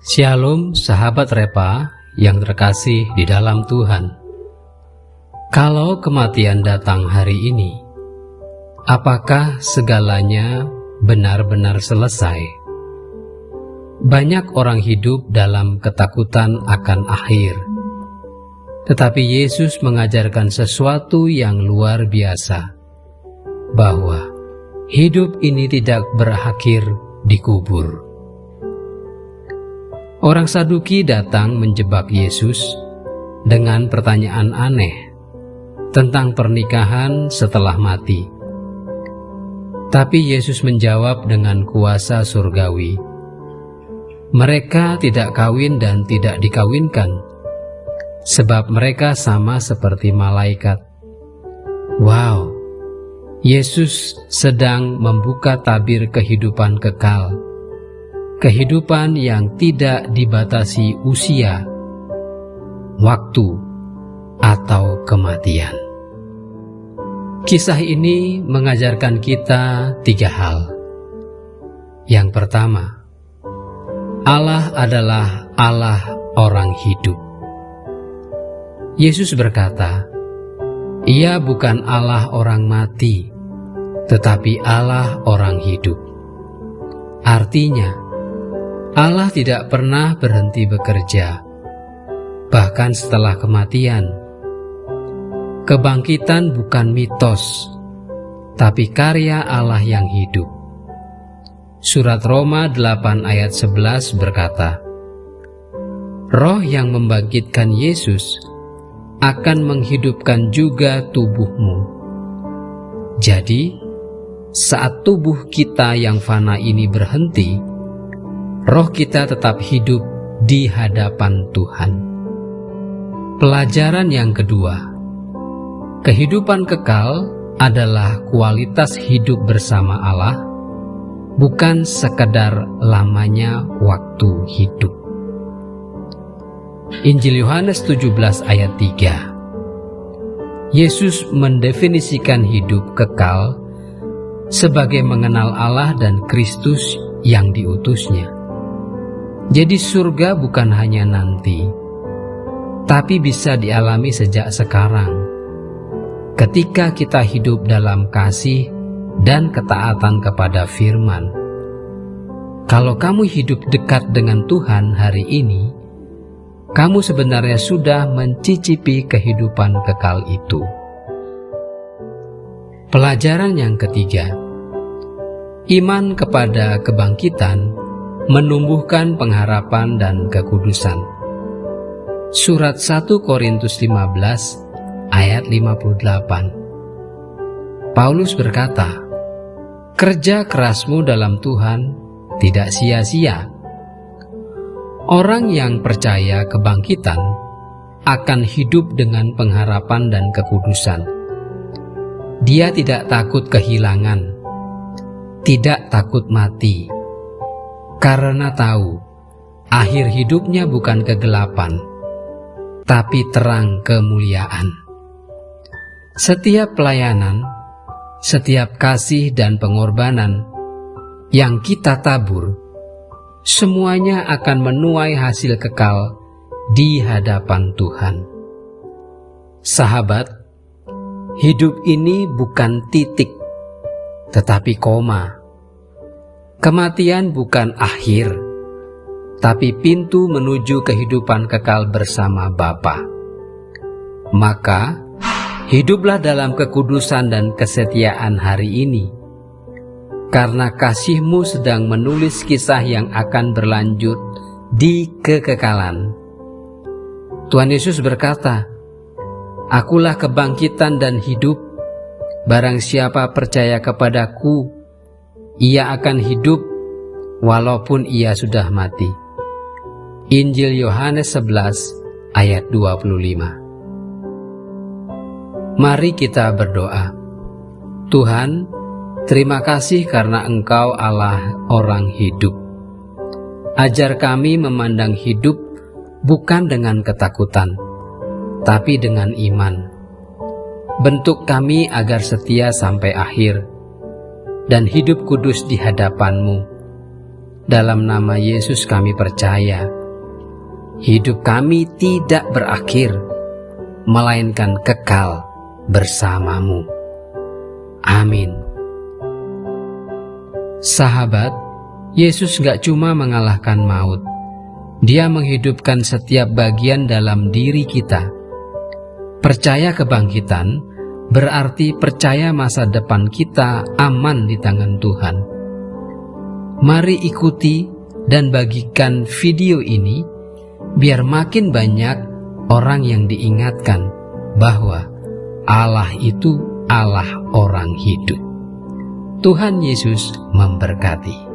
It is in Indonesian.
Shalom sahabat Repa yang terkasih di dalam Tuhan. Kalau kematian datang hari ini, apakah segalanya benar-benar selesai? Banyak orang hidup dalam ketakutan akan akhir. Tetapi Yesus mengajarkan sesuatu yang luar biasa, bahwa hidup ini tidak berakhir di kubur. Orang Saduki datang menjebak Yesus dengan pertanyaan aneh tentang pernikahan setelah mati. Tapi Yesus menjawab dengan kuasa surgawi, mereka tidak kawin dan tidak dikawinkan, sebab mereka sama seperti malaikat. Wow, Yesus sedang membuka tabir kehidupan kekal. Kehidupan yang tidak dibatasi usia, waktu, atau kematian. Kisah ini mengajarkan kita 3 hal. Yang pertama, Allah adalah Allah orang hidup. Yesus berkata, Ia bukan Allah orang mati, tetapi Allah orang hidup. Artinya, Allah tidak pernah berhenti bekerja, bahkan setelah kematian. Kebangkitan bukan mitos, tapi karya Allah yang hidup. Surat Roma 8 ayat 11 berkata, Roh yang membangkitkan Yesus akan menghidupkan juga tubuhmu. Jadi, saat tubuh kita yang fana ini berhenti, roh kita tetap hidup di hadapan Tuhan. Pelajaran yang kedua, kehidupan kekal adalah kualitas hidup bersama Allah, bukan sekadar lamanya waktu hidup. Injil Yohanes 17 ayat 3. Yesus mendefinisikan hidup kekal sebagai mengenal Allah dan Kristus yang diutusnya. Jadi surga bukan hanya nanti, tapi bisa dialami sejak sekarang, ketika kita hidup dalam kasih dan ketaatan kepada firman. Kalau kamu hidup dekat dengan Tuhan hari ini, kamu sebenarnya sudah mencicipi kehidupan kekal itu. Pelajaran yang ketiga, iman kepada kebangkitan menumbuhkan pengharapan dan kekudusan. Surat 1 Korintus 15 ayat 58. Paulus berkata, kerja kerasmu dalam Tuhan tidak sia-sia. Orang yang percaya kebangkitan akan hidup dengan pengharapan dan kekudusan. Dia tidak takut kehilangan, tidak takut mati, karena tahu akhir hidupnya bukan kegelapan, tapi terang kemuliaan. Setiap pelayanan, setiap kasih dan pengorbanan yang kita tabur, semuanya akan menuai hasil kekal di hadapan Tuhan. Sahabat, hidup ini bukan titik, tetapi koma. Kematian bukan akhir, tapi pintu menuju kehidupan kekal bersama Bapa. Maka, hiduplah dalam kekudusan dan kesetiaan hari ini, karena kasih-Mu sedang menulis kisah yang akan berlanjut di kekekalan. Tuhan Yesus berkata, Akulah kebangkitan dan hidup, barang siapa percaya kepadaku, ia akan hidup walaupun ia sudah mati. Injil Yohanes 11 ayat 25. Mari kita berdoa. Tuhan, terima kasih karena Engkau Allah orang hidup. Ajar kami memandang hidup bukan dengan ketakutan, tapi dengan iman. Bentuk kami agar setia sampai akhir, dan hidup kudus di hadapan-Mu. dalam nama Yesus kami percaya, hidup kami tidak berakhir, melainkan kekal bersamamu. Amin. Sahabat, Yesus gak cuma mengalahkan maut, Dia menghidupkan setiap bagian dalam diri kita. Percaya kebangkitan berarti percaya masa depan kita aman di tangan Tuhan. Mari ikuti dan bagikan video ini biar makin banyak orang yang diingatkan bahwa Allah itu Allah orang hidup. Tuhan Yesus memberkati.